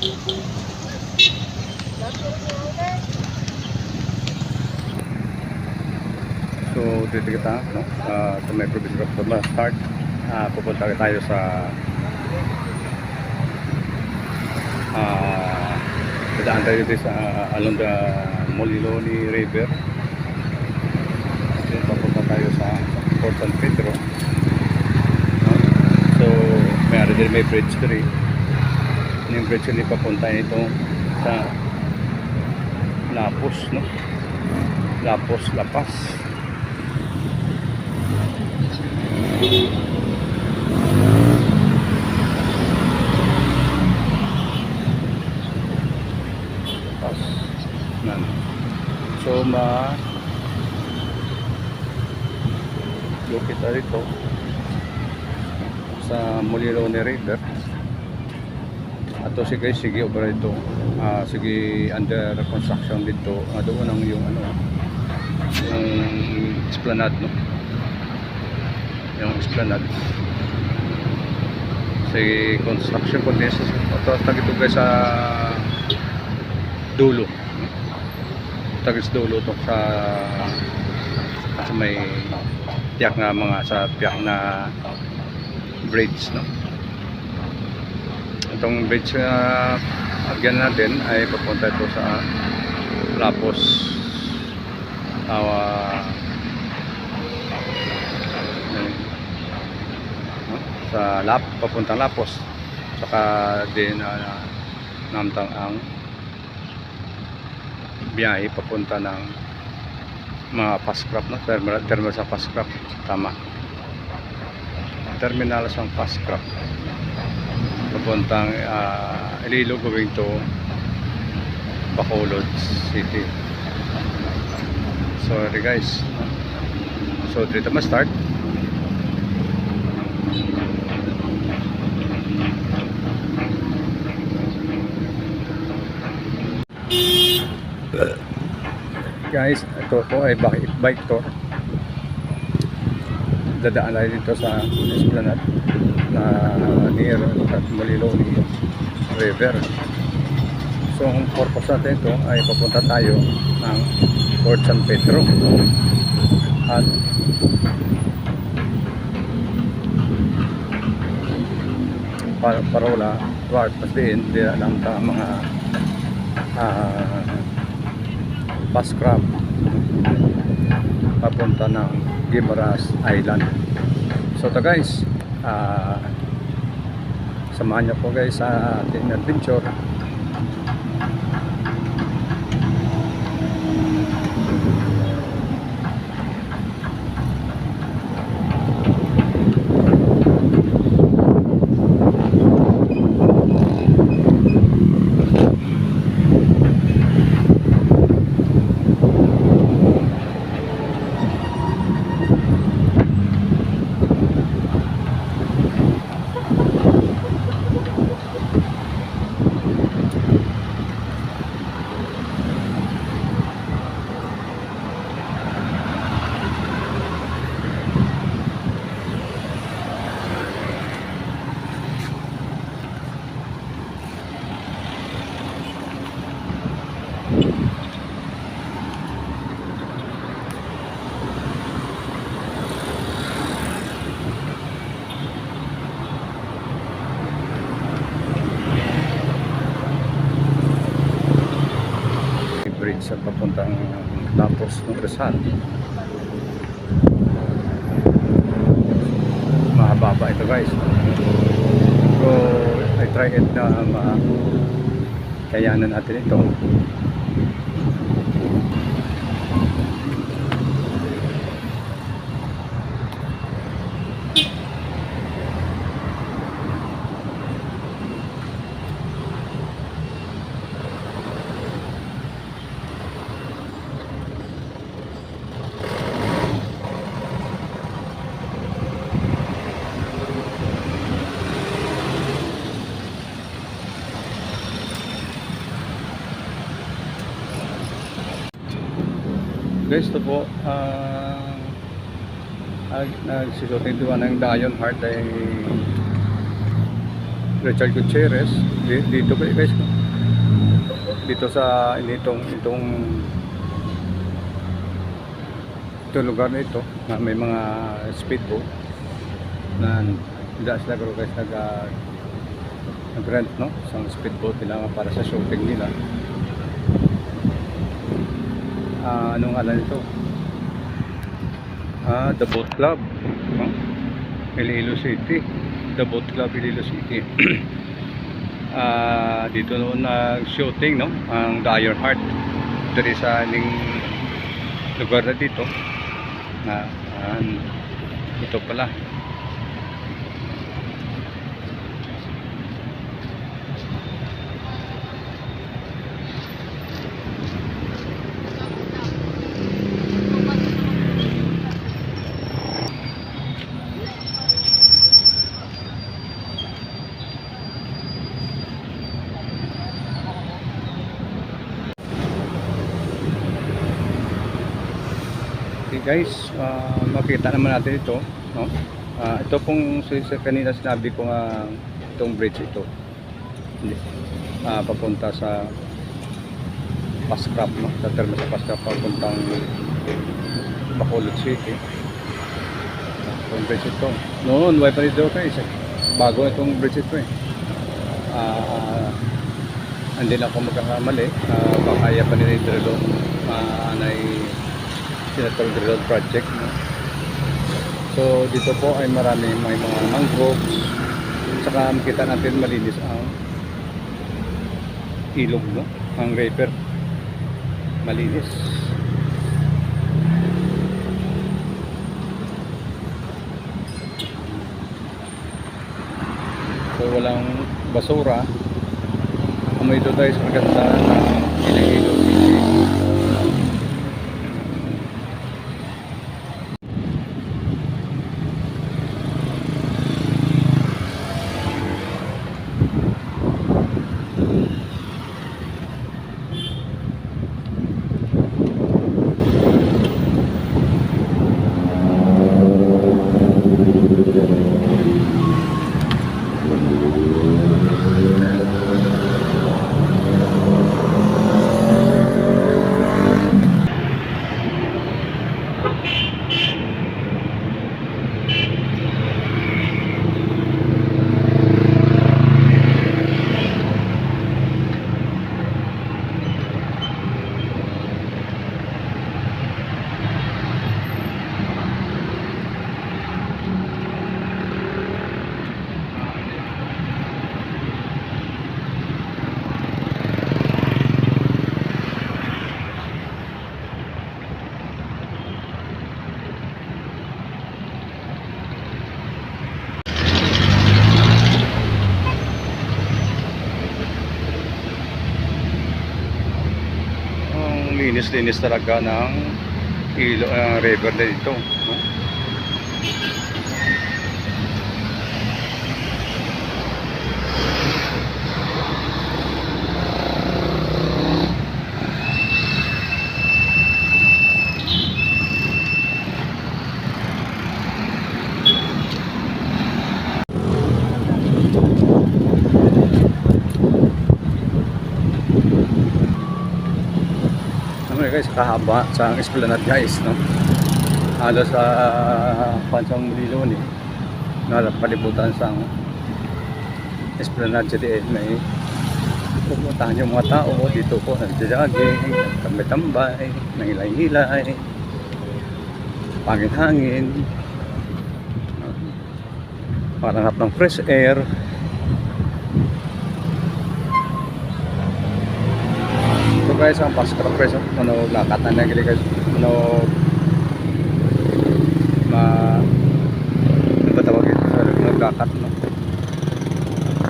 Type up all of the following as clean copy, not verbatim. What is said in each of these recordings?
So dito kita, no? Sa may provincial of Tama start. Pupunta tayo sa dadaan tayo dito sa along the Moliloni River. Then papunta tayo sa Port San Pedro, no? So may bridge dito. Yung bridge ni papunta ito sa Lapos, no? Lapos, Lapas. So lupit na rito sa Moliloni River. Ato sige over ito. Sige under construction dito. Doon ang yung yung esplanade, no? Yung esplanade. Sige construction po din sa tagito guys sa dulo. Tagis dulo to sa may tiyak na bridge, no? Itong bridge agyan natin ay papunta ito sa Lapos, papuntang Lapos, saka din namtang ang biyahe papunta ng mga Pascrap, no? Terminal sa Pascrap, tama, terminal sa Pascrap papuntang Iloilo going to Bacolod City. So guys, so dito ma-start. Guys, ito po ay bike tour. Dadaan tayo dito sa esplanade na near at Moliloni River. So ang purpose natin ito ay papunta tayo ng Port San Pedro at parola pastiin lang ta mga Pascrap papunta ng Guimaras Island. So to guys, samahan niyo po guys sa ating adventure. Bridge sa papuntang Lapos ng Rizal. Mahaba ito guys. So I try it na kayanan natin ito. Guys, ito po nagsisuting doon ng Dion Heart ay Richard Gutierrez dito guys. dito sa itong lugar na ito na may mga speedboat na hindi sila guys nag-rent, no? Isang speedboat nila para sa shooting nila. Anong alam nito? The Boat Club, no? Iloilo City. The Boat Club Iloilo City. Dito noon nag-shooting, no? Ang The Iron Heart. Dari sa aning lugar na dito na ito pala. Guys, makita naman natin ito, no? Ito pong kanina sinabi ko nga itong bridge ito. Papunta sa Pascrap, no? Sa terminal sa Pascrap papuntang Bacolod City. Itong bridge ito. Noon, wala pa rin ito guys. Bago itong bridge ito eh. Hindi na ako magkakamali. Baka pa nila ito doon. Anay Sinatawag Road Project, no? So dito po ay marami may mga mangroves, saka makita natin malinis ang ilog, no? Ang river malinis. So walang basura. Amoy ito tayo sa maganda ng Iloilo City. Linis talaga ng river na dito, no? Guys, kahaba sa Esplanade guys, no? Halos sa pansang Mulilo ni palibutan sa Esplanade dito may pupuntahan yung mga tao dito po, nagja-jogging, tambay-tambay, nangilay-hilay, pangit-hangin, parang hanap ng fresh air. Guys, ang Pascrap guys, lakat na nagili guys, batawag ito sa naglakat, no?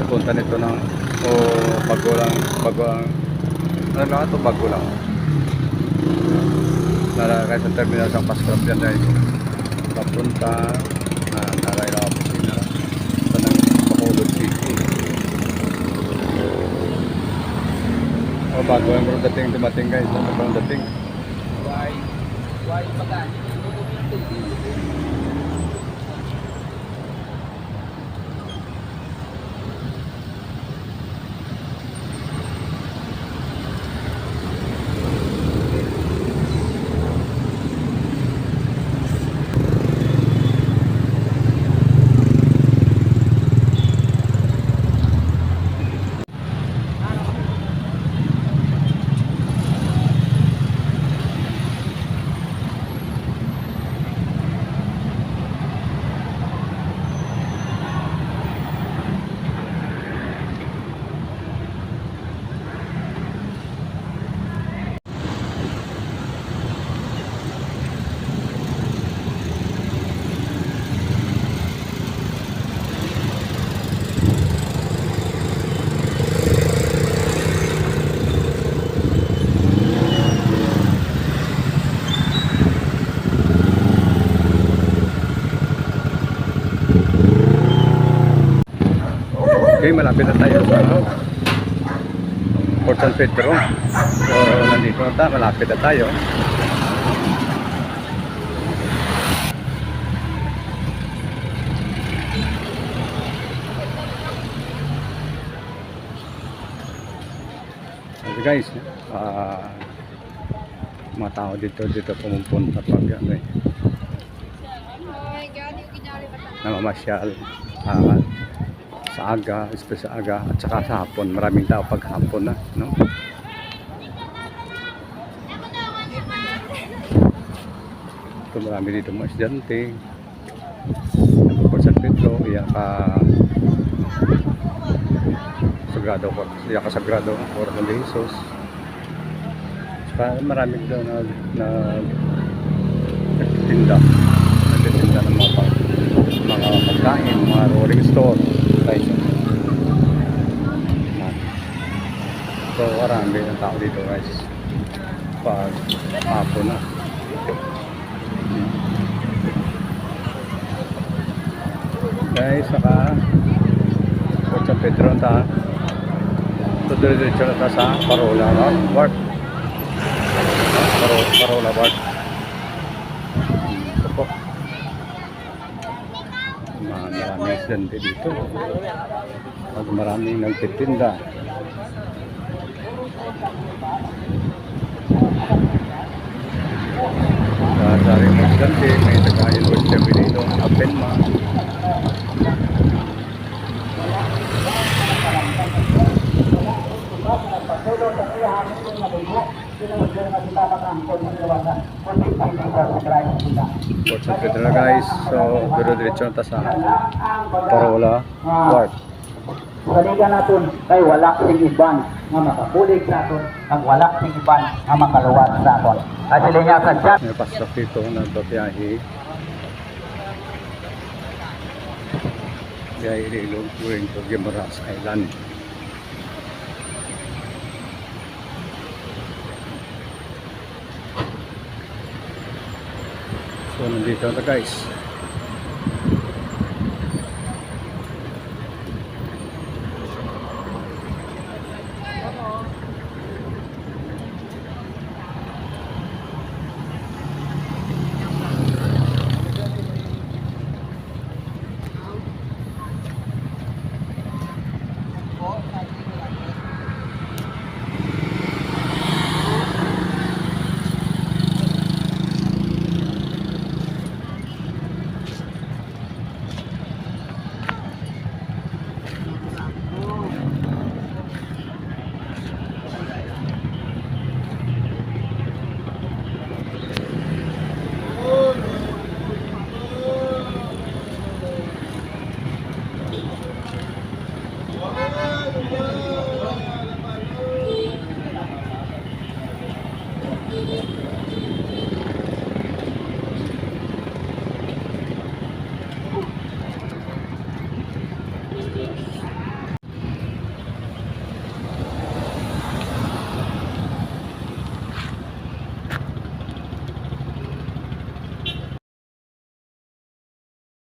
Punta nito ng bago lang guys, ang terminal sa Pascrap yan guys, papunta naray na opisina sa ng Bacolod City. Bago ang dumating guys, bagong dating. Why pagka Okay, malapit na tayo sa Port San Pedro. So, nandito na tayo, malapit na tayo. So guys, mga tao dito pumupunta pag namamasyal sa aga, especially sa aga at saka sa hapon. Maraming tao pag hapon na, no? Ito marami dito mga estudyante. Port San Pedro, Sagrado Corazon de Jesus. Saka marami daw nagtitinda ng mga pagkain, mga rolling store, guys. So marami ng tao dito guys pag hapon na. Guys, saka Port San Pedro na tayo. Diretso na tayo sa Parola Ward. Parola Ward. Ito po. Maraming estudyante dito. At maraming nagtitinda. Maraming estudyante, may taga-university dito, Apenma. Port San Pedro guys, so diretso na tayo sa Parola Ward. Saligan natin kay wala sing iban nga makapulig sa aton, ang wala sing iban nga makaluwat sa aton. At sila nga sa chat. May pasok dito na biyahe. Biyahe Ilog going to Guimaras Island. So nandito na guys.